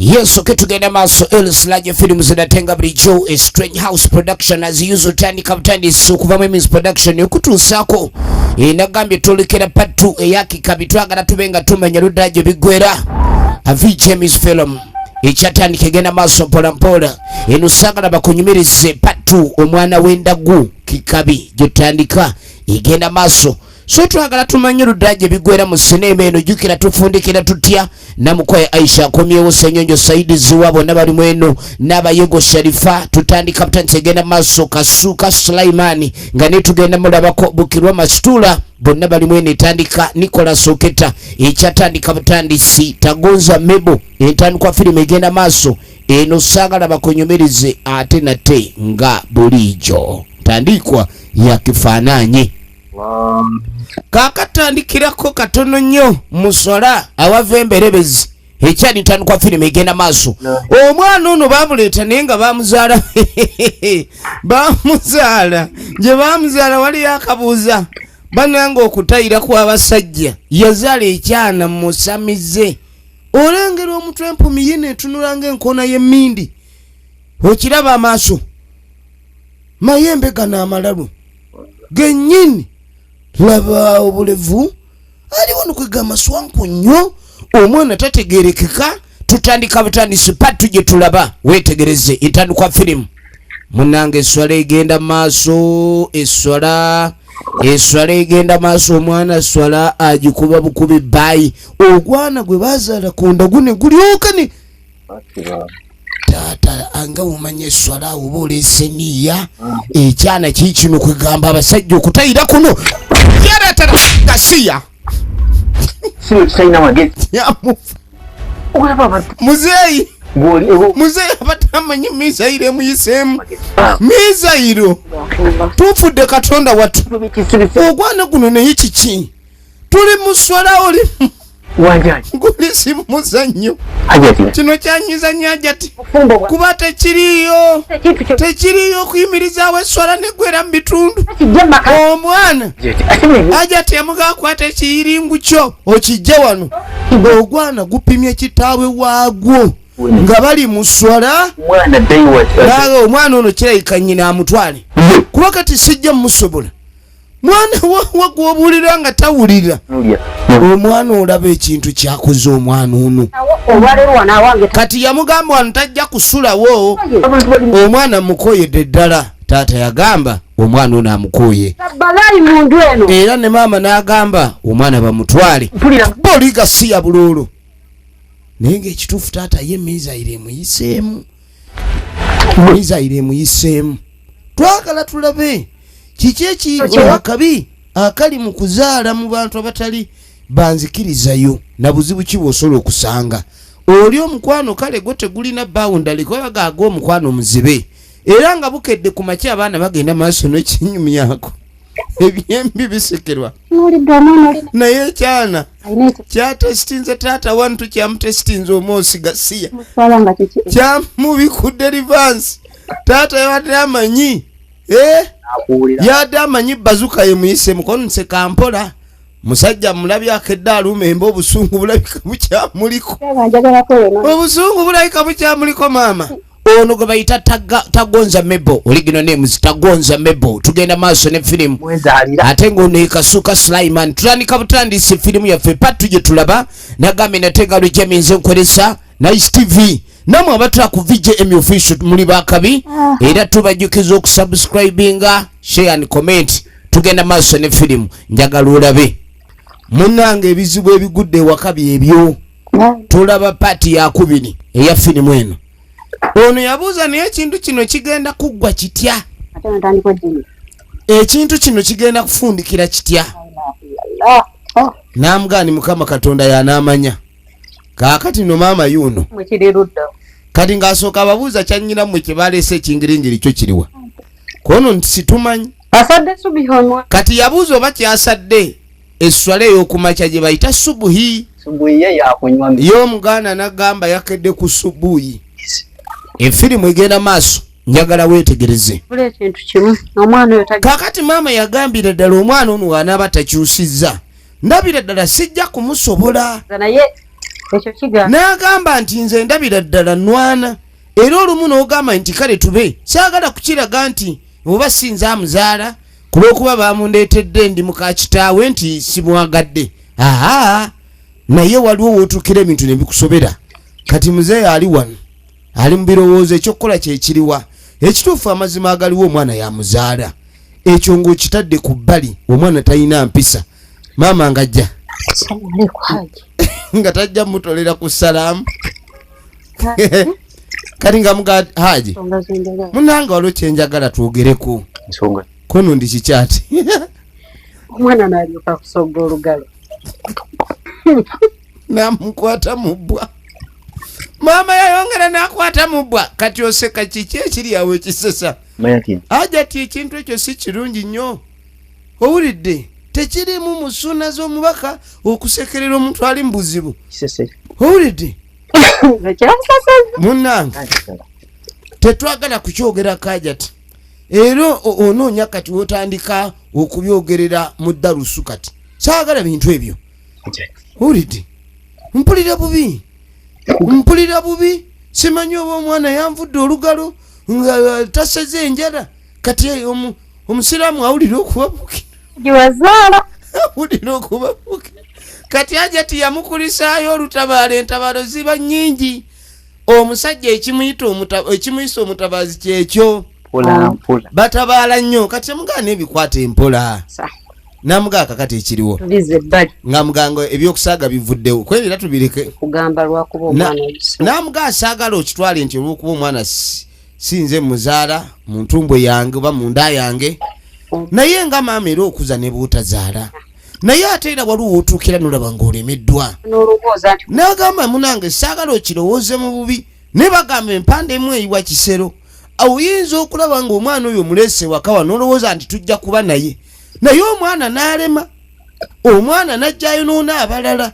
Yes, okay, tugenda maso Elslage Films zinatenga Joe a Strange House production as usual tani kaptani sukuva Memes production yokutusako inagambye tulekera part 2 eyaki kabitwaga natubenga tumenya ludaje bigwera James film echatani kegenda maso mpola mpola enusagala bakunyumirize part 2 omwana wendagu kikabi jotandika igenda maso so twagala tumanye ludaje bigwera mu sinema eno jukira tufundikira tutya namukoye Aisha komyewo Senyonjo Saidi ziwabo nabali mweno nabayego Sharifa tutandika kaptani segenda maso Kasuka Sulaimani ngane tugenda mulabako bukirwa masitula bonna bali mwene tandika Nicola Soketa echatandika butandisi tagonza mebo entandikwa filime egenda maso eno sagala bakonyumirize ate nate nga bulijo tandikwa yakifananye kakatandikirako katono nnyo musola awavemberebezi ekyani tandikwa filime egenda maaso omwana ono bamuleeta naye nga bamuzaala bamuzaala gye bamuzaala waliyo akabuuza bananga okutayira kw'abasajja yazaala ekyana musamize olengera omutwe empumi ye netunulanga enkoona y'emmindi okiraba amaaso mayembe gano amalalu gennyini laba obulevu aliwo nokwegamba swanku nnyo omwana tategerekeka tutandika butandisi patu gye tulaba wetegereze entandikwa filimu munange eswala egenda maaso eswala egenda maaso omwana swala agikuba bukubi bayi ogwana gwe bazaala kunda gune gulyokane tata anga umanye swala oba oleseniya ekyana kikino kwegamba abasajja okutayira kuno yaratara gasiya muzeyi abatamanyi mizaire muyisemu mizairo tufudde katonda watu ogwana guno naye kiki tuli muswala oli guli si muzannyo kino kyanyizanya ajati kuba tekiriyo okuyimirizaawo eswala negwera mu bitundu omwana ajati yamugakwata ekiyiringu kyo okijja wano ogwana gupimye kitaawe waagwo nga bali muswala naga omwana ono kirayika nnyina amutwale kuba kati sijja musobola mwana wagwobuulira nga tawulira omwana olaba ekintu kyakoze omwana ono kati yamugamba wano tajja kusulawo omwana mukoyedde ddala taata yagamba omwana ono amukoye era ne maama n'agamba omwana bamutwale boliga si ya bululu naye ngaekituufu taata ye mizaire emuyiseemu twagala tulabe kiki ekiyigo akabi akali mu kuzaala mu bantu abatali banzikirizayo na buzibu ki bw'osobola okusanga oli omukwano kale gwe tegulina bawundali kwabaga ag'omukwano muzibe era nga bukedde ku makya abaana bagenda maaso n'ekinyumyako ebyembi bisekerwa naye ekyana kyatesitinze taata wantu kyamutesitinze omwosi gasiya kyamubikudde rivansi taata yabadde amanyi yadde amanyi bazuka yemuyise mukono nse kampola musajja mulabyako edda alumemba obusungu bulabika bukyamuliko maama ono gwe bayita tagonza mebo original names tagonza mebo tugenda maaso ne filimu ate ng'ono ekasuka Sulaiman tutandika butandisi filimu yaffe patu gye tulaba nagambe natenga lwejaminze nkolesa Nice TV namwe abatula ku VJM official muli bakabi era tubajjukiza okusubscribinga share and comment tugenda maaso ne filimu njagala olabe munnange ebizibu ebigudde wakabi ebyo tulaba pati ya 2 eya filimu eno ono yabuuza naye ekintu kino kigenda kuggwa kitya ekintu kino kigenda kufundikira kitya namugani mukama katonda yanamanya kaakati no maama yuno kati ng'asooka ababuuza kyanyina mmwe kyebalese ekingiringiri kyo kiriwa kono nti situmanyi kati yabuuza oba kyasadde esswala ey'okumakya gye bayita subuhi y'omuganda nagamba yakedde ku subuhi efirimu egenda maaso njagala weetegereze kakati maama yagambira ddala omwana ono wanaaba takyusizza ndabira ddala sijja kumusobola ekyo kiga n'agamba nti nze ndabira ddala nwana era olumu n'ogamba nti kale tube saagala kukiraga nti oba sinza amuzaala kulw'okuba bamundeetedde ndi muka kitaawe nti simwagadde. Aha naye waliwo wootuukira ebintu ne bikusobera kati muzeeyi ali wano ali mu birowoozo ekyokukola kyekiriwa ekituufu amazima agaliwo omwana yamuzaala ekyo ng'okitadde ku bbali omwana talina mpisa maama ngajja nga tajja mutolera ku salaamu kati nga muga haji munanga waliwo kyenjagala twogereko kono ndi kikyati omwana n'alyoka kusogga olugalo namukwata mubbwa maama yayongera nakwata mubbwa kati oseka kiki ekiri awo ekisesa Hajati ekintu ekyo si kirungi nnyo owulidde tekirimu musuna z'omubaka okusekerera omuntu ali mu buzibu owulidde munnange tetwagala kukyogera Hajati era onoonya kati wotandika okubyogerera mu ddalusu kati saagala bintu ebyo owulidde mpulira bubi simanyi oba omwana yanvudde olugalo nga taseze enjala kati omusiraamu awulira okubabuukira kati Hajati yamukulisaayo olutabaalo entabaalo ziba nnyingi omusajja ekimuyisa omutabaazi kyekyo batabaala nnyo kati amugaana ebikwata empola namugaa kakati ekiriwo nga muganga ebyokusaaga bivuddewo kwebira tubireke namugaa saagala okitwale nti olwokuba omwana sinze muzaala mu ntumbwe yange oba munda yange naye nga maama era okuza ne buutazaala naye ate era waliwo otuukira nolaba ng'olemeddwa n'agamba munange saagala okirowooze mu bubi ne bagamba empanda emu eyiwa kisero oyinza okulaba ng'omwana oyo omulese wakawa n'olowooza nti tujja kuba naye omwana n'alema omwana n'ajjayo n'oona abalala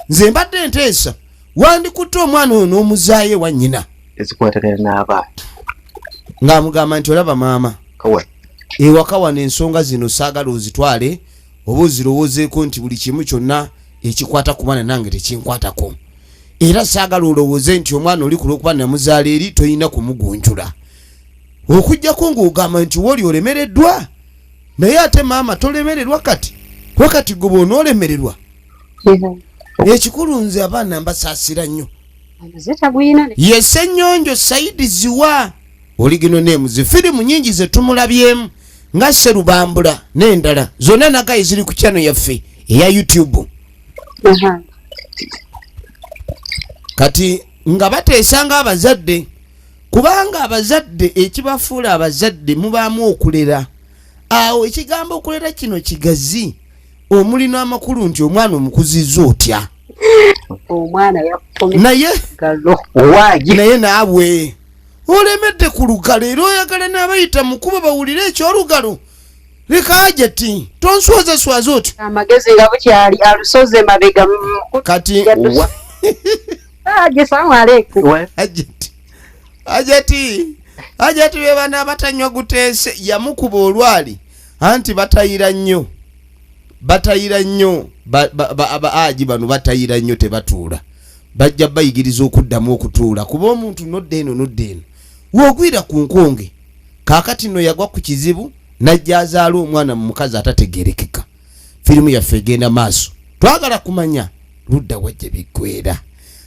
nze mbadde nteesa wandikutte omwana oyo n'omuzaayo ewa nnyina ng'amugamba nti olaba maama ewaka wano ensonga zino saagala ozitwale oba ozirowoozeeko nti buli kimu kyonna ekikwata ku mwana nange tekinkwatako era saagala olowooze nti omwana oli kulw'okuba namuzaala eri toyina kumugunjula okujjako ng'ogamba nti wooli olemereddwa naye ate maama tolemererwa kati wakati gwe bw'onoolemererwa ekikulu nze abaana mbasaasira nnyo ye Ssennyonjo Saidi Ziwa oligino neemuzi firimu nnyingi ze tumulabyemu nga Serubambula n'endala zonna nagayi ziri ku channel yaffe eya YouTube kati nga bateesanga abazadde kubanga abazadde ekibafuula abazadde mubaamu okulera awo ekigambo okulera kino kigazi omulina amakulu nti omwana omukuzizza otya naye naabwe olemedde ku lugalo era oyagala n'abayita mukuba bawulire ekyolugalo leka Hajati tonswazaswaza otyo amagezi nga bukyali alusoze mabega kati Hajati be bana abatanywa guteese yamukuba olwali anti batayira nnyo abaagi bano batayira nnyo tebatuula bajja bayigiriza okuddamu okutuula kuba omuntu nodda eno woogwira ku nkonge kaakati nno yagwa ku kizibu najja azaala omwana mu mukazi atategerekeka firimu yaffe egenda maaso twagala kumanya ludda wajja biggwera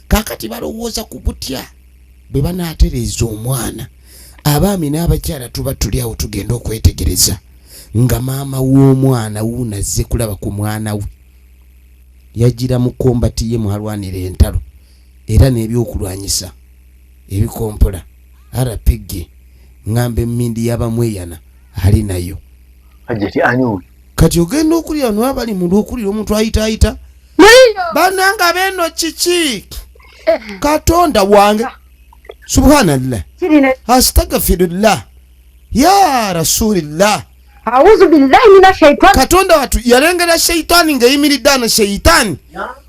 kaakati balowooza ku butya bwe banaatereeza omwana abaami n'abakyala tuba tuli awo tugenda okwetegereza nga maama w'omwana wuunazze kulaba ku mwana we yagira mu kombati ye mwalwanira entalo era n'ebyokulwanyisa ebikompola RPG ngamba emmindi y'abamweyana ali nayo kati ogenda okulira n'abali mu lw'okulira omuntu ayitaayita bananga beno kiki Katonda wange subhanallah astagfirullah ya rasulillah auzu billahi minash shaitani Katonda watu yalengera shaitani ngayimiridde ana shaitani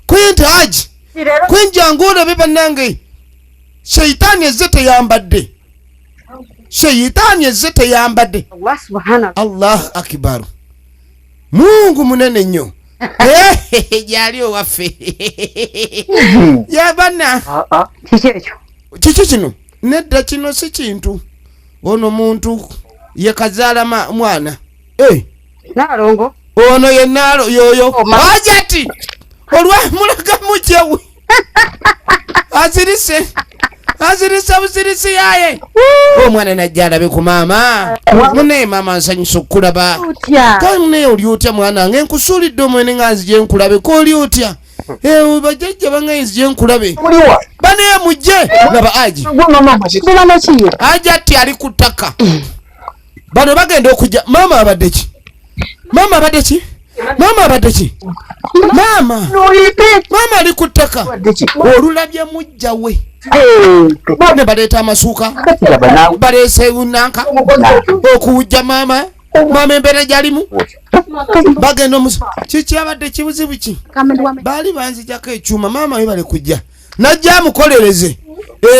kwente haji kwenjangula beba nange shaitani ezete yambadde Allah subhanahu Allah akbar Mungu munene nnyo Jali owaffe. Ya bana. Kiki ekyo? Kiki kino? Nedda kino si kintu. Ono muntu ye kazaala mwana. Naalongo. Ono ye naalo yoyo. Wajati. Olwa mulaga mujewe. Azirise busirisi yaye. Omwana najja alabe ku maama. Mune maama nsanyusa okulaba. Kale mune oli otya mwana nge nkusuulidde omwene nga nzije nkulabe ko oli otya. Bajjajja bange nzije nkulabe. Bane mujje laba Aji. Aji ati ali ku ttaka. Bano bagenda okujja. Maama abadde ki? Maama abadde ki? Maama abadde ki? Maama ali ku ttaka. Olulabye mujja we. Bane baleeta amasuuka. Baleese unanka. Okuwujja maama. Maama embeera gyalimu. Bagenda kiki abadde kibuzibu ki? Baali banzijako ekyuma maama we bale kujja. Najja amukolereze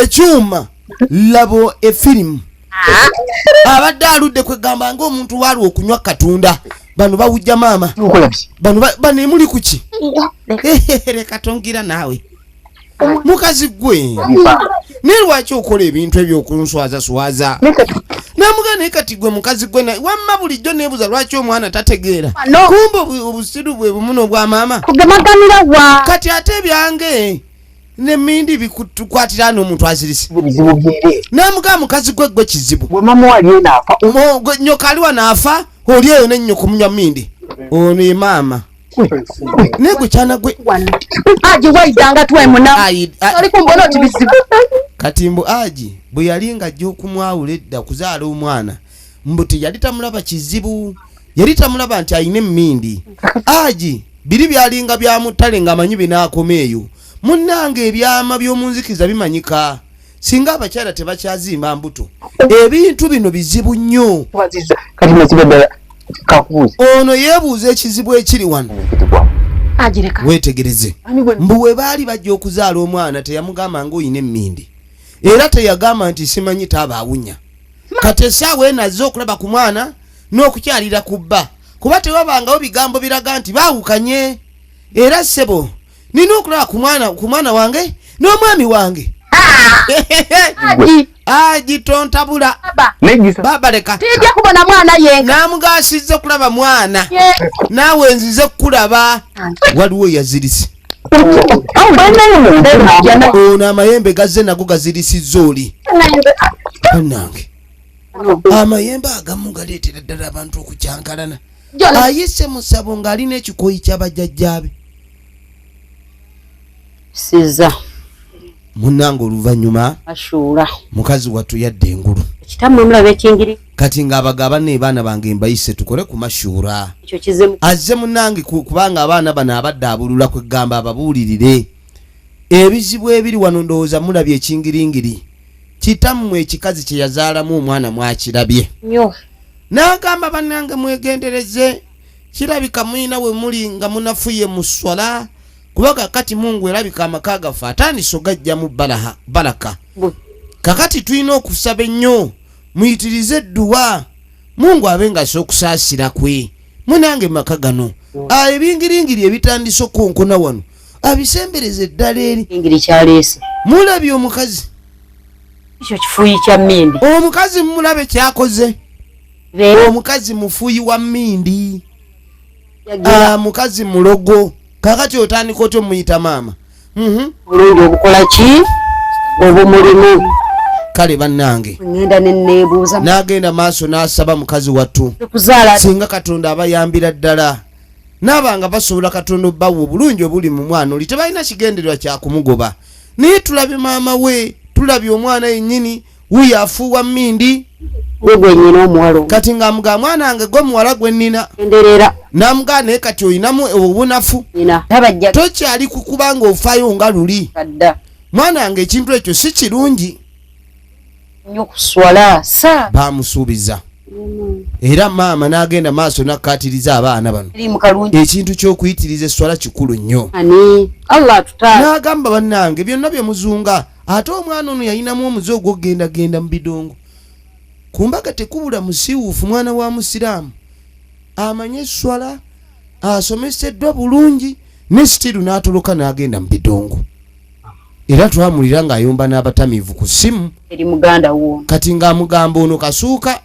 ekyuma labo efirimu. Abadde aludde kwegamba ng'omuntu waali okunywa katunda. Bano bawujja maama. Bano muli kuki? Leka tongira naawe. Mukazi gwe. Ne lwaki okola ebintu ebyokunswaza. Namugane kati gwe mukazi gwe wamma bulijjo neebuza lwaki omwana tategeera. Kumbe obusiru bwe bumuno bwa maama. Kugemaganira wa. Kati ate byange n'emmindi bikukwatira n'omuntu azirisi. Namuga mukazi gwe kizibu. Bwe mama wali enaafa. Nyoka aliwa naafa oli eyo n'ennyoko munywa mmindi. Ono ye maama. Negwe kyana gwe. Aji waidanga tuwe muna. Oli kumbona oti bizibu. Kati mbu Aji bwe yali ng'ajja okumwawula edda kuzaala omwana mbuti yali tamulaba kizibu. Yali tamulaba nti ayina emmindi. Aji biri byalinga bya mutale ng'amanyi binaakoma eyo. Munnange ebyama by'omunzikiza bimanyika. Singa abakyala tebakyazimba mbuto. Ebintu bino bizibu nnyo. Kati mazibu ddala kakubuuza. Ono yeebuuza ekizibu ekiri wano. Agireka. Weetegereze. Mbu we baali bajja okuzaala omwana teyamugamba ng'oyina emmindi. Era teyagamba nti simanyi tabaawunya. Kati essaawa enazze okulaba ku mwana n'okukyalira ku bba. Kuba tewabangawo bigambo biraga nti baawukanye. Era ssebo nina okulaba ku mwana wange n'omwami wange. Aji tontabula. Baba leka. Tijja kubona mwana yenga. Namugasizze kulaba mwana. Naawe nzize kulaba. Waliwo yazirisi. Ono amayembe gazze nago gazirisizza oli. Bannange. Amayembe agamu galeetera ddala abantu okukyankalana. Ayise musabo ng'alina ekikoyi ky'abajjajjaabe. Siza. Munnange oluvannyuma Ashura. Mukazi wattu yadde engulu. Kitamwe mulabe ekingiri. Kati ng'abagaba ne baana bange mbayise tukole ku mashuura. Ekyo kizemu. Azze munnange kubanga abaana bano abadde abulula kwegamba ababuulirire. Ebizibu ebiri wano ndowooza mulabye ekingiringiri. Kitammwe ekikazi kye yazaalamu omwana mwakirabye. Nnyo. N'agamba bannange mwegendereze. Kirabika mwina we muli nga munafuye mu swala. Kuba kakati Mungu erabika amaka gaffe atandise ogajjamu baraka. Kakati tulina okusaba ennyo muyitirize edduwa Mungu abenga asokusaasira kwe. Munange maka gano ebingiringiri ebitandise okunkona wano abisembereze ddala eri. Ingiri kyaleese. Mulabye omukazi. Ekyo kifuuyi kya mmindi. Omukazi mulabe kyakoze. Omukazi mufuuyi wa mmindi. Mukazi mulogo. Kakati otandika otyo muyita maama. Bulungi obukola ki? Obumulimu. Kale bannange. Ngenda neneebuuza. N'agenda maaso n'asaba mukazi wattu. Kuzaala. Singa Katonda abayambira ddala. N'abanga basobola Katonda obbawa obulungi obuli mu mwana oli tebalina kigendererwa kya kumugoba. Naye tulabye maama we, tulabye omwana yennyini, wuyo afuuwa mmindi. Gwe nnyina omuwala. Kati ng'amugaa mwana wange gwe muwala gwe nnina. Enderera. N'amugaa naye kati oyinamu obunafu. Nina. Tabajja. Tokyali kukuba ng'ofaayo nga luli. Kadda. Mwana wange ekintu ekyo si kirungi. Nnyo kuswala. Sa. Bamusuubiza. Era maama n'agenda maaso n'akkaatiriza abaana bano. Ekintu ky'okuyitiriza esswala kikulu nnyo. Ani Allah tutaa. N'agamba bannange byonna bye muzunga ate omwana ono yalinamu omuze ogw'okugenda mu bidongo. Kumbaga tekubula musiiwuufu mwana wa musiraamu amanye esswala asomeseddwa bulungi ne stiru n'atoloka n'agenda mu bidongo era twamulira ng'ayomba n'abatamiivu ku ssimu eri muganda wo kati ng'amugamba ono kasuuka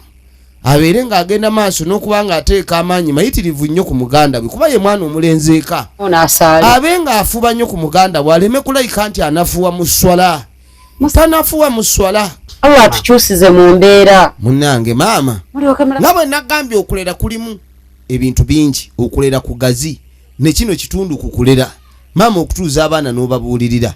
abeere ng'agenda maaso n'okuba ng'ateeka amaanyi mayitirivu nnyo ku muganda bwe kuba ye mwana omulenzi eka abe ng'afuba nnyo ku muganda bwe aleme kulayika nti anafuwa mu swala tanafuwa mu swala Allah atukyusize mu mbeera munnange maama nga bwe nagambye okulera kulimu ebintu bingi okulera kugazi ne kino kitundu kukulera maama okutuuza abaana n'obabuulirira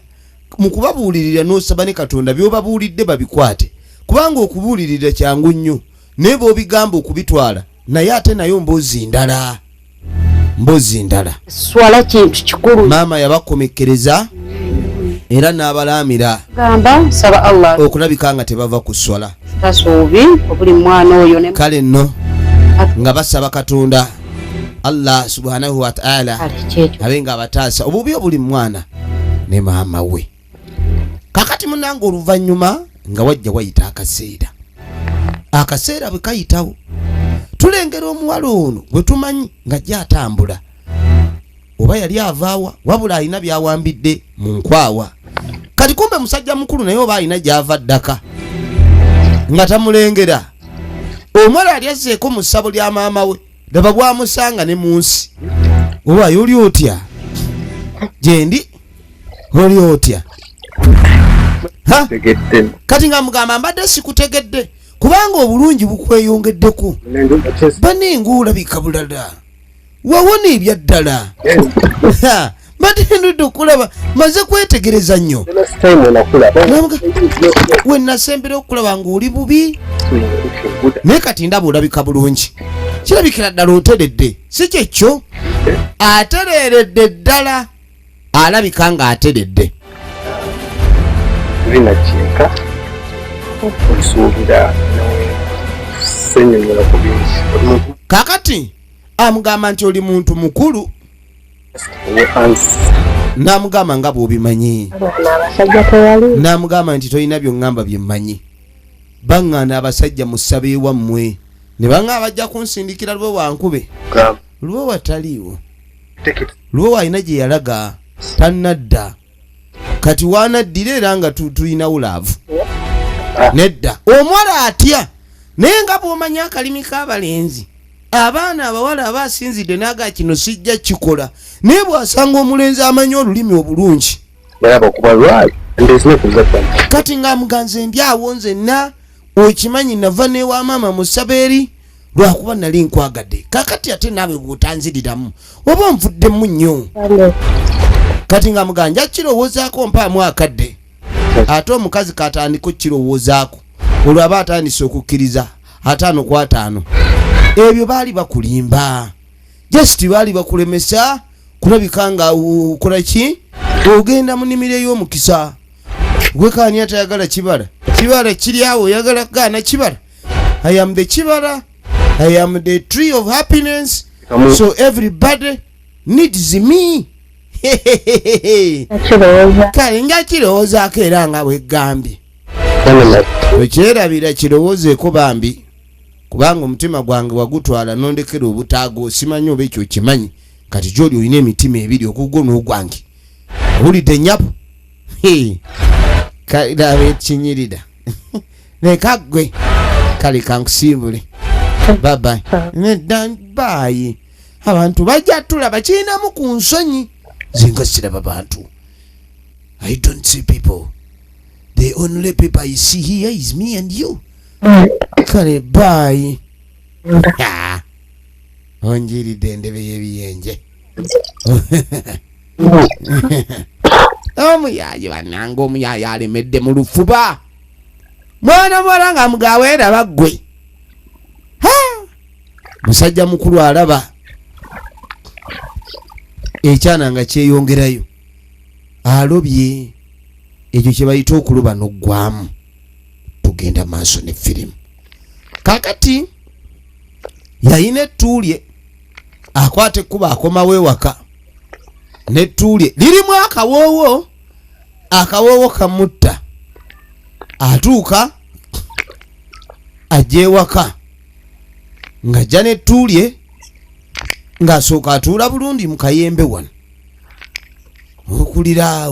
mu kubabuulirira n'osaba ne Katonda by'obabuulidde babikwate kubanga okubuulirira kyangu nnyo naye bw'obigamba okubitwala naye ate nayo mboozi ndala swala kintu kikulu maama yabakomekkereza era n'abalaamira gamba saba Allah okulabika nga tebava ku swala tasoobi obuli mwana oyo ne kale nno nga basaba Katonda Allah subhanahu wa ta'ala abenga abataasa obubi obuli mwana ne maama we kakati munange oluvannyuma nga wajja wayita akaseera bwe kayitawo tulengera omuwala ono bwe tumanyi nga jja atambula oba yali avaawa wabula alina byawambidde mu nkwawa kati kumbe musajja mukulu naye oba alina gy'ava ddaka nga tamulengera omuwala yali azzeeko mu ssabo lya maama we laba bwamusanga ne mu nsi oba yoli otya gyendi oli otya kati nga mugamba mbadde sikutegedde kubanga obulungi bukweyongeddeku banenguula bikabulala wawona ebyaddala mbadde okulaba maze kwetegereza nnyo we nasembera okulaba ng'oli bubi naye kati ndaba olabika bulungi kirabikira ddala oteredde si kyekyo atereeredde ddala alabika nga ateredde binakyeka okusuubira senyonyola ku bingi kakati amugamba nti oli muntu mukulu n'amugamba nga bw'obimanyi n'amugamba nti tolina by'oŋŋamba bye mmanyi baŋŋaana abasajja mu ssaba ewammwe ne baŋŋa bajja kunsindikira lwe wankube lwe wataliiwo lwe walina gye yalaga tannadda kati wanaddira era nga tulinawo laavu nedda omuwala atya naye nga bw'omanya akalimi k'abalenzi abaana abawala abasinzidde naga kino sijja kikola naye bw'asanga omulenzi amanyi olulimi obulungi kati ng'amuganze ndi awo nzenna okimanyi nava n'ewa maama mu ssabeeri lwakuba nali nkwagadde kakati ate naawe bw'otanziriramu oba onvuddemu nnyo kati ng'amuganja kirowoozaako mpaamu akadde ate omukazi katandika okukirowoozaako olwo aba atandise okukkiriza 5 ebyo baali bakulimba just baali bakulemesa kulabika nga ukola ki ogenda mu nnimiro ey'omukisa gwe kaani atayagala kibala kiri awo oyagala gaana kibala I am the kibala I am the tree of happiness so everybody needs me kale nga kirowoozaako era nga bwegambye wekyerabira kirowoozeeko bambi kubanga omutima gwange wagutwala nondekera obutaago simanyi oba ekyo kimanyi kati gyoli olina emitima ebiri okugwo n'ogwange owulidde nyapo kalaba ekinyirira leka ggwe kale kankusimbule babayi nedda baayi abantu bajja tulaba kirinamu ku nsonyi zinga siraba bantu I don't see people the only people I see here is me and you kale baayi onjiridde endebe y'ebiyenje omuyayi bannanga omuyayi alemedde mu lufuba mwana muwala nga mugawe eraba ggwe musajja mukulu alaba ekyana nga kyeyongerayo alobye ekyo kye bayita okuloba n'oggwamu tugenda maaso ne firimu kakati yayina ettuulye akwata ekkuba akomawo ewaka n'ettuulye lirimu akawoowo kamutta atuuka ajja ewaka ng'ajja n'ettuulye ng'asooka atuula bulungi mu kayembe wano. Okulira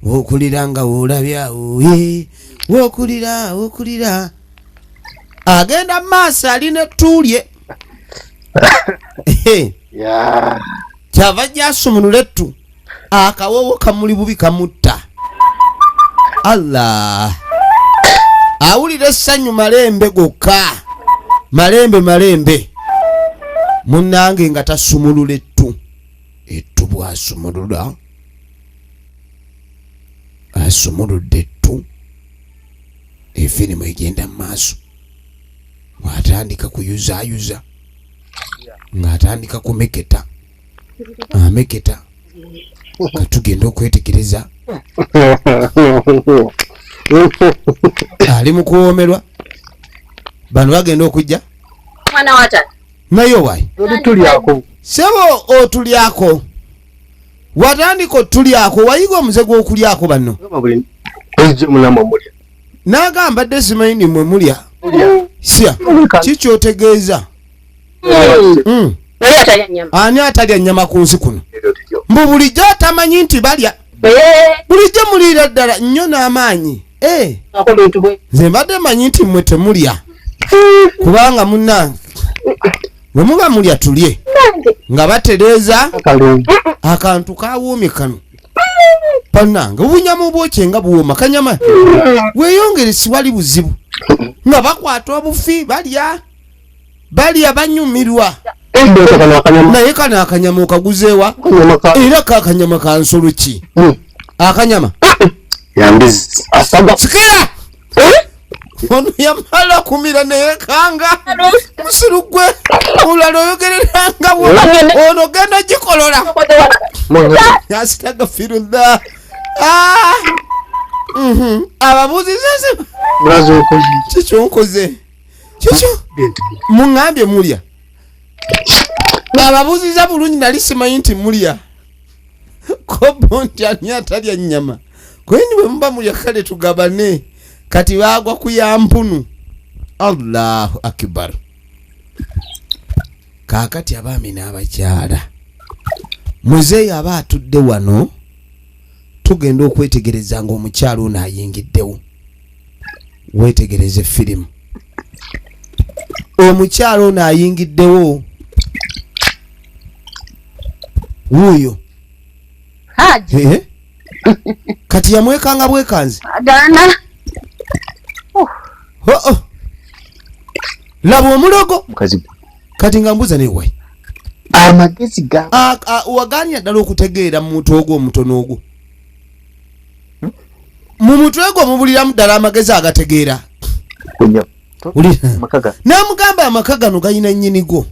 okulira nga woolabyawo okulira agenda mu maaso alina ettuulye kyava gyasumulula ettu akawowo kamuli bubi kamutta. Allah awulira essanyu malembe gokka malembe munnange nga tasumulula ettu bw'asumulula asumuludde ettu efirimu egenda mu maaso bw'atandika kuyuzaayuza ng'atandika kumeketa ameketa katugenda okwetegereza ali mu kuwoomerwa bano bagenda okujja mwana wata nayo wayi tulyako sebo otulyako watandika otulyako wayiga omuze gw'okulyako banno n'agamba dde simanyi mwe mulya sya kikyotegeeza ani atalya nnyama ku nsi kuno mbu bulijjo atamanyi nti balya bulijjo muliira ddala nnyo n'amaanyi nze mbadde manyi nti mmwe temulya kubanga munnange bwe muba mulya tulye nga batereeza akantu kawuumye kano bannange obunyama obwokye nga buwooma kanyama weeyongere siwali buzibu nga bakwata obufi balya banyumirwa naye kano akanyama okaguzeewa era kakanyama ka nsolo ki akanyama sikira ono yamala kumira neyekanga musiru gwe olala oyogereranga ono genda gikolola yasitagafirullah ababuzizese kikyonkoze kikyo muŋambye mulya ababuziza bulungi nali simanyi nti mulya kobo nti ani atalya nnyama kweni bwe muba mulya kale tugabane kati bagwa ku yampunu. Allahu akbar. Kaakati abaami n'abakyala muzeeyi aba atudde wano tugenda okwetegereza ng'omukyala ono ayingiddewo. Weetegereze firimu. Omukyala ono ayingiddewo wuuyo haji kati yamwekanga bwekanze adana laba omulogo mukazi kati nga mbuza ne wayi amagezi ga waganya ddala okutegeera mu mutwe ogwo omutono ogwo mu mutwe gwo mubuliramu ddala amagezi agategeera namugamba amaka gano gayina nnyinigo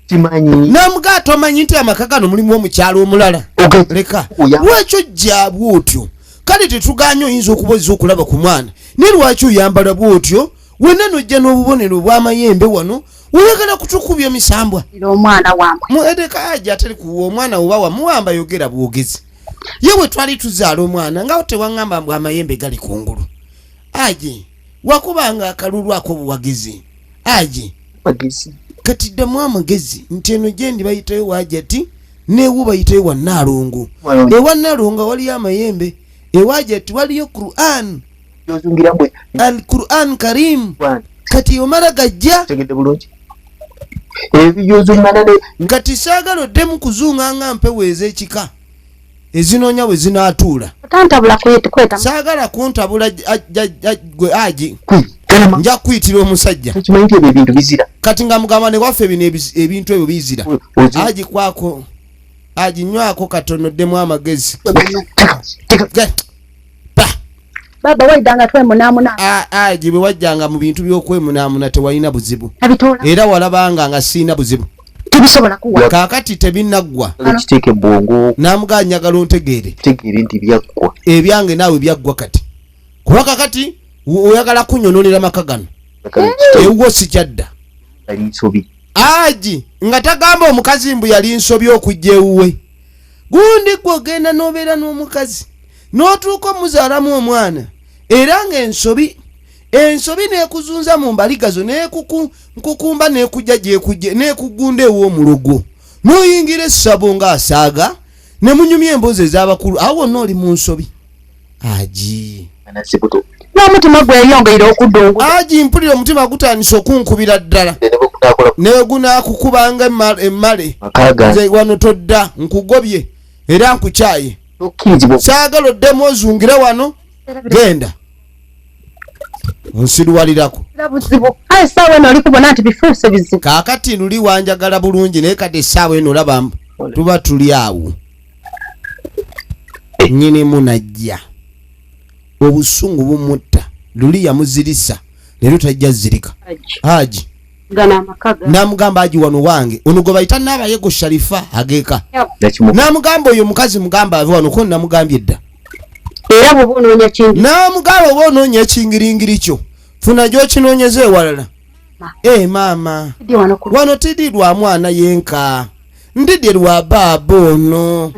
kimanyi namuga tomanyi nti amaka gano mulimu omukyalo omulala leka lwekyo jja bwotyo kale tetuganya oyinza okuboza okulaba ku mwana ne lwaki oyambala bwotyo wenna nojja n'obubonero bw'amayembe wano oyagala kutukubya misambwa omwana wamba muedeka aja atali kuwa omwana oba wamuwamba yogera bwogezi yewe twali tuzaala omwana nga tewaŋŋamba mbw amayembe gali kungulu aje wakubanga akalulu ako buwagizi aje magezi kati ddamu amagezi nti eno gyendi bayitayo wajati neewu bayitayo wa Nnaalongo ewa Nnaalongo waliyo amayembe ewajati waliyo Qur'an al-Qur'an Karim kati omala gajja tegedde bulungi ebiyozo manane kati saagala oddemu kuzunganga mpeweeza ekika ezinoonya we zinaatuula tantabula kweta saagala kuntabula gwe aji nja kuyitira omusajja kimanyi nti ebyo ebintu bizira kati nga mugamba ne waffe ebintu ebyo bizira aji kwako aji nywako katono ddemu amagezi baba waidanga twemunaamuna aji bwe wajjanga mu bintu by'okwemunaamuna tewalina buzibu abitoola era walabanga nga siina buzibu tebisobola kuwa kaakati tebinaggwa kiteeke bwongo namuga njagala ontegeere tegeere nti byaggwa ebyange naawe byaggwa kati kuba kakati oyagala kunyonolera maka gano ewuwo sikyadda ali nsobi aji nga tagamba omukazi mbu yali nsobi okujja ewuwe gundi gwe ogenda n'obeera n'omukazi n'otuuka omuzaalamu omwana era ng'ensobi ensobi nekuzunza mu mbaligazo nekukumba nekujja gyekujje nekugunda ew'omulogo noyingira essabo ng'asaaga ne munyumya emboozi ez'abakulu awo wonna oli mu nsobi. Aji n'omutima gweyongera okudunga. Aji mpulira omutima gutandise okunkubira ddala ne gunaakukubanga emmale nze wano todda nkugobye era nkukyaye saagala oddemu ozungire wano genda onsiruwalirako. Essaawa eno oli kubona nti bifuuse bizibu. Kaakati luli wanjagala bulungi naye kati essaawa eno olaba tuba tuli awo nyinimu najja obusungu bumutta luli yamuzirisa leero tajja zirika. Haji namugamba Haji wano wange ono gwe bayita Naabayego Sharifa ageeka namugamba oyo mukazi mugamba ave wano ko namugambye edda era bw'oba onoonya kingi namugamba oba onoonya ekingiringiri kyo funa gy'okinoonyeza ewalala. Maama wano tidi lwa mwana yenka ndidye lwa baaba ono.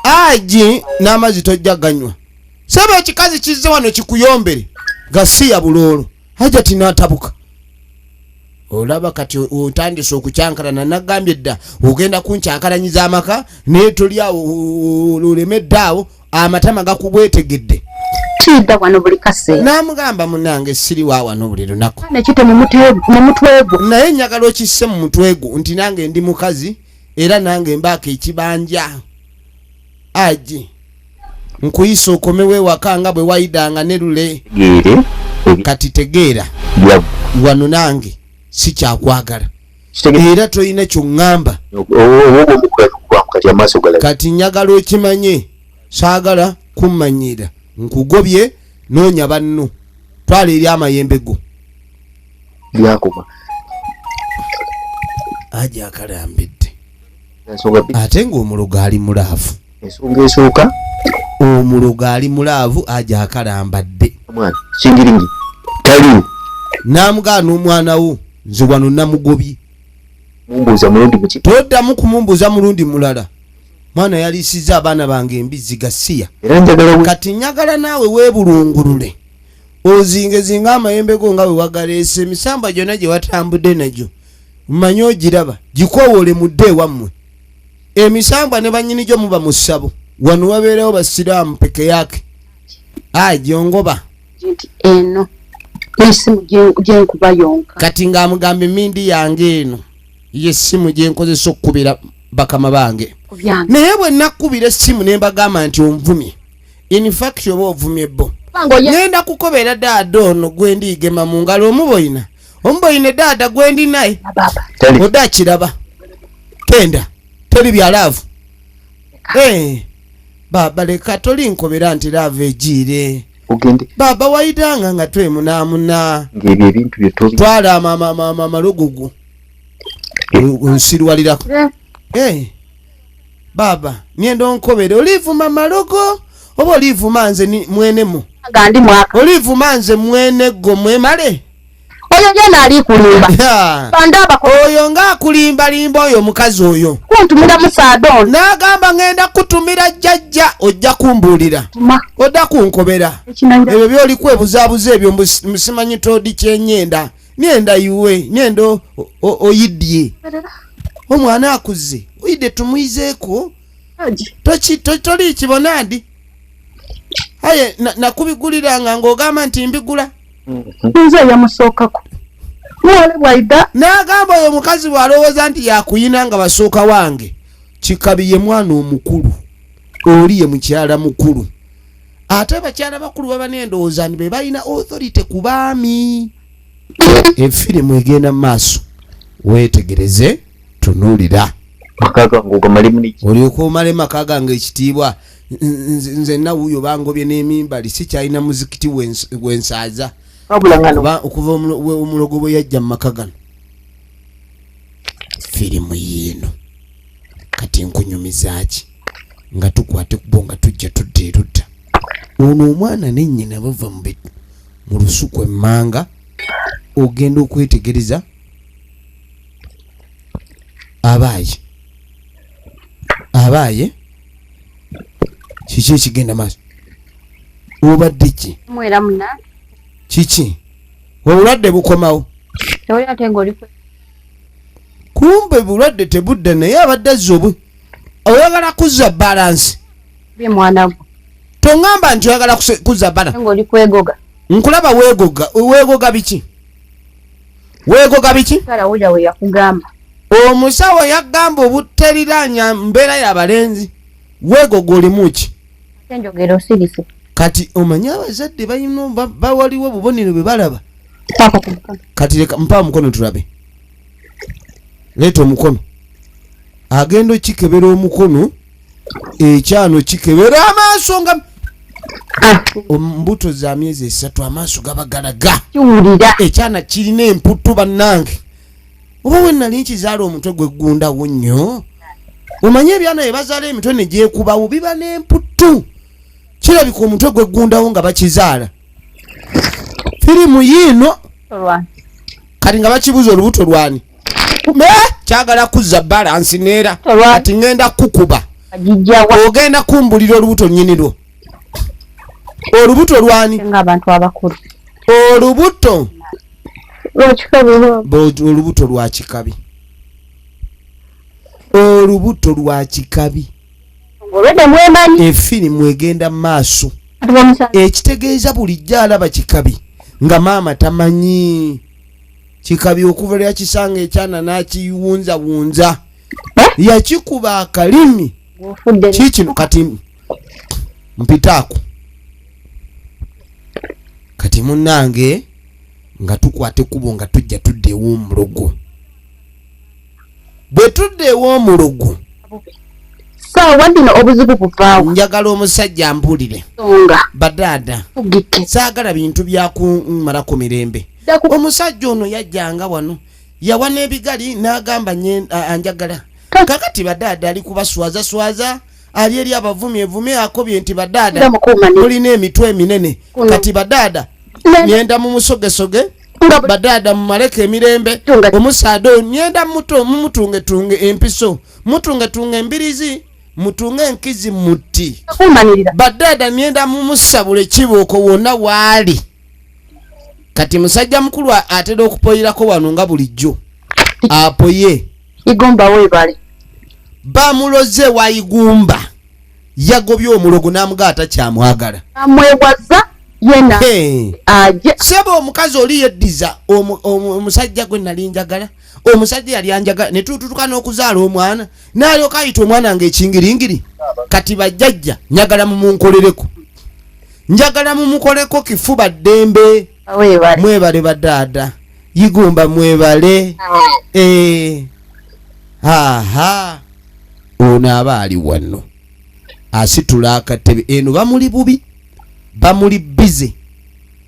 Haji n'amazzi tojja ganywa saba ekikazi kizze wano kikuyombere gasiya buloolo. Haji ati n'atabuka. Olaba kati otandise okukyankalana nagambye dda ogenda kunkyankalanyiza amaka naye toli awo olemedde awo amatama gakubwetegedde. Tidda wano buli kaseera. Namugamba munange siri wa wano buli lunaku. Nekite mu mutwe gwo. Naye njagala okisse mu mutwe gwo nti nange ndi mukazi era nange mbaako ekibanja. Aji nkuyisa okomewo ewaka nga bwe wayidanga ne lule. Kati tegeera wano nange sikyakwagala era toyina kyoŋŋamba. Kati njagala okimanye saagala kummanyira nkugobye noonya banno twala eri amayembe go. Haji akalambidde ate ng'omulogo ali mulaavu. Ensonga esooka omulogo ali mulaavu Haji akalambadde kingiringi taliwo n'amugaana omwana wo nze wano namugobye. Mumbuuza mulundi muki toddamu kumumbuuza mulundi mulala. Mwana yaliisizza abaana bange embizzi gasiya era njagala kati njagala naawe weebulungulule ozingezinga amayembe go nga bwe wagaleese emisamba gyonna gye watambudde nagyo mmanyi ogiraba gikoowole mudde ewammwe. Emisamba ne bannyini gyo muba mu ssabo wano wabeerawo basiraamu peke yake. Haji ongoba eno esimu gyenkuba yonka kati ng'amugamba emindi yange eno yessimu gyenkozesa okukubira bakama bange. Naye bwe nakkubira essimu ne mbagamba nti onvumye in fact oba ovumye bo ngenda kukobera daada ono gwe ndigema mu ngalo omuboyina daada gwe ndi naye odda kiraba kenda teri byalaavu. Baba leka tolinkobera nti laavu egiire ogende baba wayitanga nga twemunaamuna ng'ebyo ebintu bye tobi twala malogogo onsirwalirako. Baba nienda onkobere olivuma malogo oba olivuma nze mwenemu gandi mwaka olivuma nze mwene go mwemale oyo genda ali kulimba bandaba oyo ng'akulimbalimba oyo mukazi oyo kuntumira musaadon n'agamba ngenda kutumira jjajja ojja kumbuulira odda kunkobera ebyo byoli kwebuzaabuza ebyo musimanyi toodi kyenyenda nyenda yuwe nyenda oyiddye omwana akuze oyidde tumuyizeeko toli kibonandi. Aye nakubiguliranga ng'ogamba nti mbigula nze yamusookako mwole bwaida n'agamba oyo mukazi bw'alowooza nti yakuyina nga basooka wange kikabi ye mwana omukulu oli ye mukyala mukulu ate bakyala bakulu baba n'endowooza nti be balina authority ku baami. Efirimu egenda mu maaso weetegereze tunuulira makaga ng'ogamalimu n'eki olyoka omale maka gange ekitiibwa nze nawuyo bangobye n'emimbali sikyalina muzikiti wensaaza okuva omulogo bwe yajja mu maka gano. Firimu yiino kati nkunyumizaaki nga tukwate kubo nga tujja tudda erudda ono omwana nennyina bava mu lusuku emmanga ogenda okwetegereza abaaye kiki ekigenda maaso obadde ki mwera muna Kiki? Obulwadde bukomawo. Tewali ate ng'oliko. Kumbe bulwadde tebudde naye abadde azza oyagala kuzza balance. Bye mwana gwo. Tongamba nti oyagala kuzza balance. Ng'oli kwegoga. Nkulaba weegoga biki? Weegoga biki? Kala wuja we yakugamba. Omusawo yagamba obuteriranya mbeera y'abalenzi. Weegoga olimu ki? Ate njogera osirise. Kati omanyi abazadde balina bawaliwo obubonero bwe balaba. Papa ku mukono. Kati leka mpa omukono tulabe. Leeta omukono. Agenda kikebera omukono. Ekyano kikebera amaaso nga mbuto za myezi 3 amaaso gabagalaga. Kiwulira. Ekyana kirina emputtu bannange. Oba we nali nkizaala omutwe gwe gundawo nnyo. Omanyi ebyana bye bazaala emitwe ne gyekubawo biba n'emputtu. Kirabika omutwe gwe gundawo nga bakizaala. Firimu yiino. Kati nga bakibuza olubuto lwani. Kyagala kuzza balance neera. Kati ngenda kukuba. Ogenda kumbulira olubuto nnyinirwo. Olubuto lwani? Ng'abantu abakulu. Olubuto. Olubuto lwa kikabi. Olubuto lwa kikabi. Olwedde mwemanyi. Efirimu egenda maaso. Ekitegeeza bulijjo alaba kikabi nga maama tamanyi. Kikabi okuva lya kisanga ekyana n'akiwunza. Yakikuba akalimi. Kikino kati mpitaako. Kati munnange nga tukwate kubo nga tujja tudde ew'omulogo. Bwe tudde ew'omulogo. Saawa dino obuzibu buvaawo. Njagala omusajja ampulire. Badaada. Saagala bintu byakumalako mirembe. Omusajja ono yajjanga wano. Yawa n'ebigali n'agamba anjagala. Kakati badaada ali kubaswaza ali eri abavumye akobye nti badaada mulina emitwe eminene. Kati badaada nyenda mu musogesoge. Badaada mumaleke emirembe. Omusaado nyenda mumutunge empiso. Mutunge embirizi. Mutunge enkizi muti. Badaada nyenda mumusabule kibooko wonna waali. Kati musajja mukulu atera okupoyirako wano nga bulijjo. Apoye. Igumba webale. Bamuloze wa Igumba. Yagobye omulogo n'amugaata kyamwagala. Amwewaza yena. Aje. Sebo omukazi oli yeddiza omusajja gwe nali njagala. Omusajja yali anjagala ne tututuka n'okuzaala omwana. N'alyoka ayita omwana ng'ekingiringiri. Kati bajjajja njagala mumunkolereko. Njagala mumukoleko kifuba ddembe. Mwebale badaada. Igumba mwebale. Aha. Ono aba ali wano. Asitula akatebe. Eno bamuli bubi. Bamuli bize.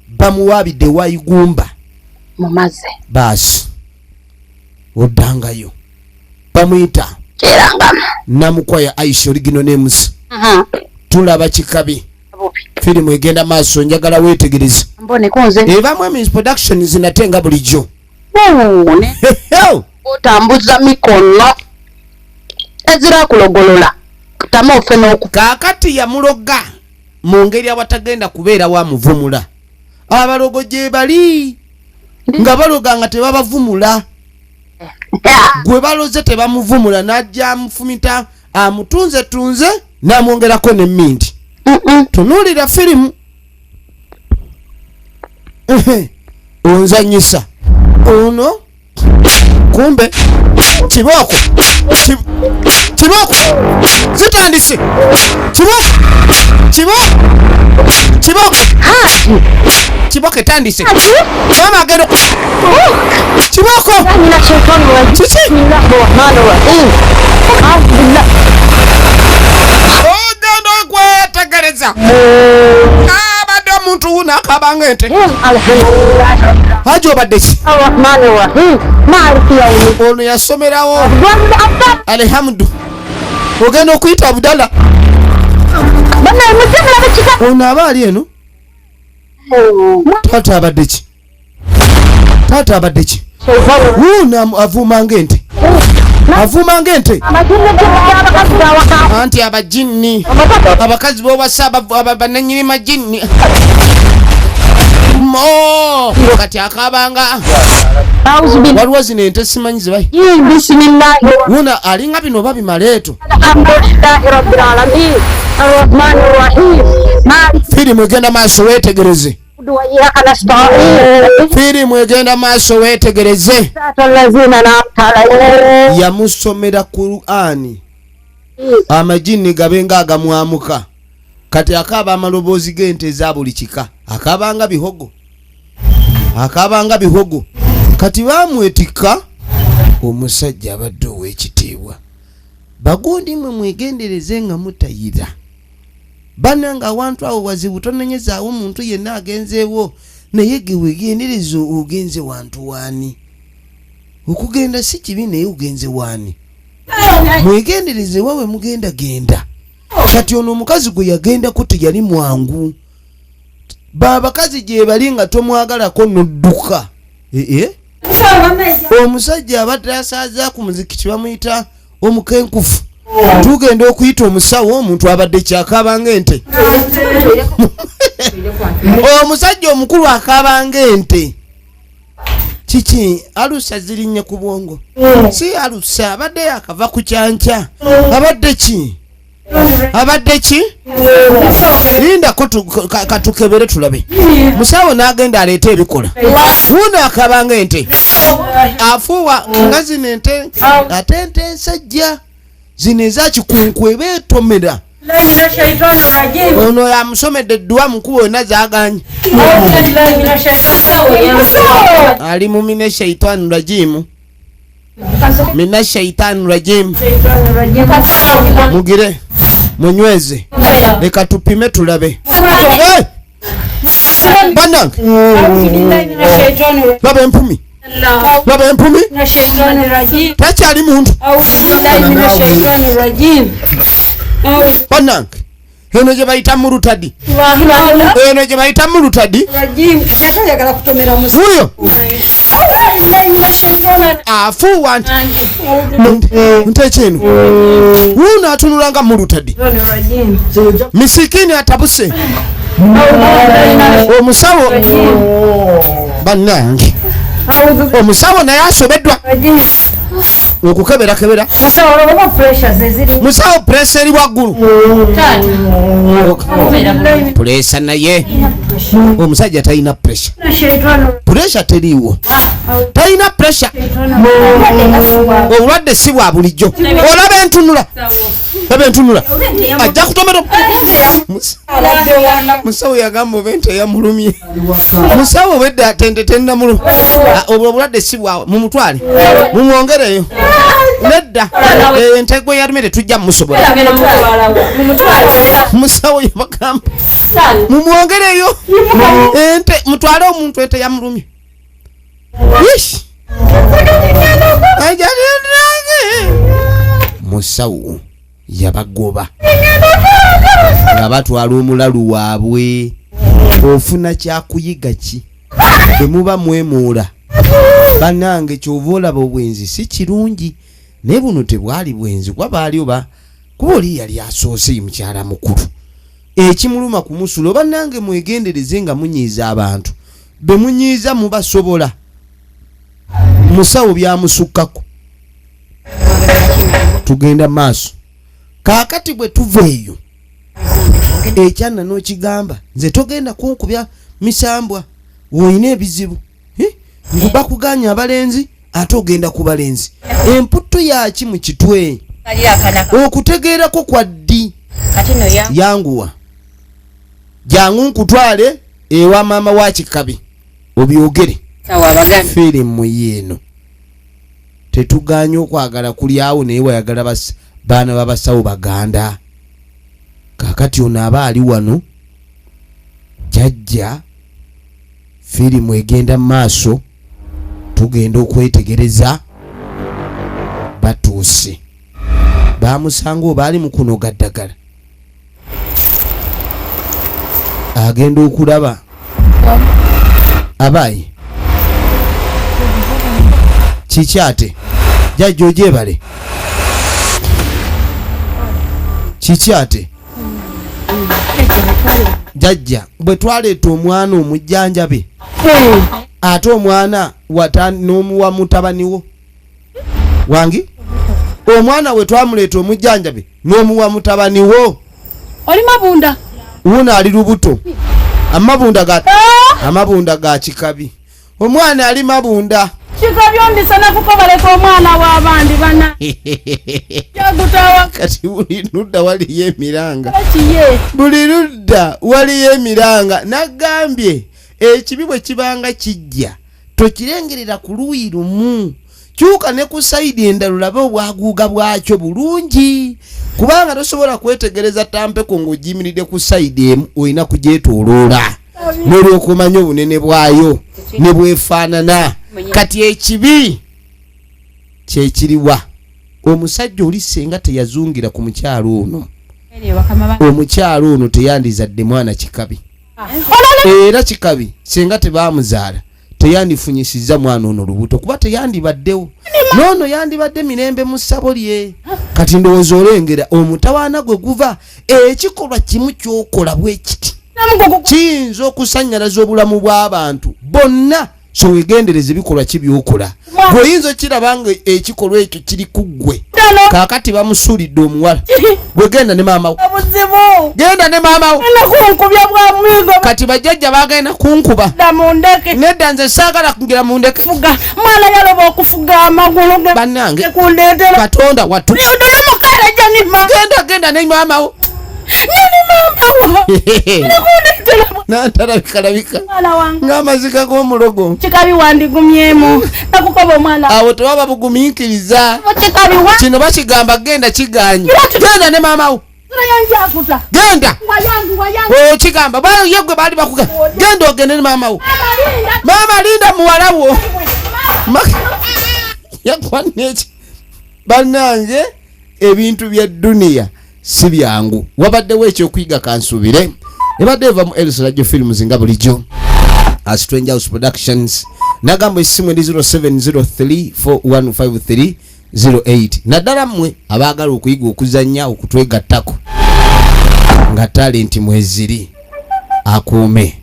Bamuwabidde wa Igumba. Mumaze. Basi. Oddangayo. Bamuyita. Kerangama. Namukwaya Aisha Original Names. Tulaba kikabi. Firimu egenda maaso njagala weetegereze. Mbone konze. Eva Mwemi's Production zinatenga bulijjo. Mbone. Otambuza mikono. Ezira kulogolola. Kutama ofe n'oku. Kaakati yamuloga mu ngeri awatagenda kubeera wa muvumula. Abalogo gye bali nga baloga nga tebabavumula. Gwe baloze tebamuvumula n'ajja amufumita amutunze n'amwongerako n'emmindi. Tunuulira firimu. Onzanyisa. Ono kumbe kibooko zitandise kibooko etandise mama agenda kibooko kiki ogenda okwetegereza abadde omuntu wuno akabanga ente haji obadde ki ono yasomerawo alhamdu ogenda okuyita Abdallah ono aba ali eno taata abadde ki wuno avumanga ente anti abajinni abakazi bobasa bananyini majinni mo kati akabanga waliwo zino ente simanyi zibayi wuna alinga bino babimaleeto firimu egenda maaso weetegereze firimu egenda maaso weetegereze yamusomera Qur'ani amajini gabenga agamwamuka kati akaba amaloboozi g'ente eza buli kika akabanga bihogo kati bamwetika omusajja abadde ow'ekitiibwa bagundi mwe mwegendereze nga mutayira bananga awantu awo wazibu tononyezaawo omuntu yenna agenzeewo naye gewegendereza ogenze wantu waani okugenda si kibi naye ogenze waani mwegendereze wawe mugenda genda kati ono omukazi gwe yagendako teyali mwangu babakazi gye bali nga tomwagalako nodduka omusajja abadde asaaza ku muzikiti bamuyita omukenkufu tugenda okuyita omusawo omuntu abadde kyakabanga ente omusajja omukulu akabanga ente kiki alusa zirinnye ku bwongo si alusa abadde akava ku kyanca abadde ki linda katukebere tulabe musawo n'agenda aleeta ebikola wuno akabanga ente afuuwa nga zino ente ate ente ensajja zino ezakikunku ebeetomera ono yamusomedde edduwa mukubo yonna zaganye ali mu mina shaitani rajimu mugire munyweze leka tupime tulabe banange laba empumi takyali muntu banange eno gye bayita mulutadi uyo afuuwa ntekino wuno atunulanga mulutadi misikini atabuse omusawo bannange omusawo naye asobeddwa okukeberakebera musawo puresa eri waggulu puresa naye omusajja talina puresha teriiwo talina puresha obulwadde si bwa bulijjo olaba entunula ajja kutomera musawo yagamba oba ente yamulumye musawo obwedde atende tennamuluma obwo obulwadde si bwawe mumutwale mumwongereyo nedda ente gwe yalumye tetujja mumusobola musawo yabagamba mumwongereyo ente mutwale omuntu ente yamulumye musawo yabagoba nga batwala omulalu waabwe ofuna kyakuyiga ki bwe muba mwemuula banange kyova olaba obwenzi si kirungi naye buno tebwali bwenzi kwabaali oba kuba oli yali asoose mukyala mukulu ekimuluma kumusula oba nange mwegendereze nga munyiiza abantu be munyiiza mubasobola musawo byamusukkako tugenda maaso kaakati bwe tuva eyo ekyanna n'okigamba nze togenda kunkubya misambwa woyina ebizibu bakuganya abalenzi ate ogenda ku balenzi emputto yaki mu kitwe okutegeerako kwa ddi yanguwa jangu nkutwale ewa maama wa kikabi obyogere firimu yeeno tetuganya okwagala kuli awo naye wayagala baana babasawo baganda kakati ono aba ali wano jajja firimu egenda maaso tugenda okwetegereza batuuse bamusanga oba ali mu kunoga ddagala agenda okulaba abayi kikyate jajja ogyebale kikyate jajja bwe twaleeta omwana omujjanjabe ate omwana n'omuwa mutabaniwo wangi omwana we twamuleeta omujjanjabe n'omuwa mutabaniwo oli mabunda wuno ali lubuto amabunda ga kikabi omwana ali mabunda kikabi ondisana kukobaleka omwana w'abandi bana yagutawa kati buli ludda waliyo emiranga buli ludda waliyo emiranga nagambye ekibi bwe kibanga kijja tokirengerera ku luuyi lumu kyuka ne ku sayidi endala olabe obwaguuga bwakyo bulungi kubanga tosobola kwetegereza tampeko ng'ogiyimiridde ku sayidi emu olina kugyetooloola n'olwokumanya obunene bwayo ne bwefaanana kati ekibi kyekiriwa omusajja oli senga teyazungira ku mukyalo ono omukyalo ono teyandizadde mwana kikabi era kikabi senga tebaamuzaala teyandifunyisizza mwana ono lubuto kuba teyandibaddewo noono yandibadde mirembe mu ssabo lye kati ndowooza olengera omutawaana gwe guva ekikolwa kimu kyokola bwe kiti kiyinza okusannyalaza obulamu bw'abantu bonna so wegendereza ebikolwa kibyokola gweoyinza okiraba nga ekikolwa ekyo kiri ku ggwe kaakati bamusuulidde omuwala gwe genda ne maamawo kati bajjajja bagenda kunkuba nedda nze saagala kungira mundeke mwana yaloba okufuga amagulu bannange katonda wattu genda ne maamawo natalabika ng'amazika g'omulogo kikabi wandigumyemu nakukoba omwana awo tewaba bugumiikiriza kino bakigamba genda kiganye genda ne maamawo genda okigamba yegwe baali bakuga genda ogende ne maamawo maama linda muwalawo yakwaneki bannange ebintu bya duniya si byangu wabaddewo ekyokuyiga kansuubire ebadde eva mu Elsalajjo Films nga bulijjo Strange House Productions nagamba essimu ndi 0703415308 naddala mmwe abaagala okuyiga okuzannya okutwegattako nga talenti mweziri akuume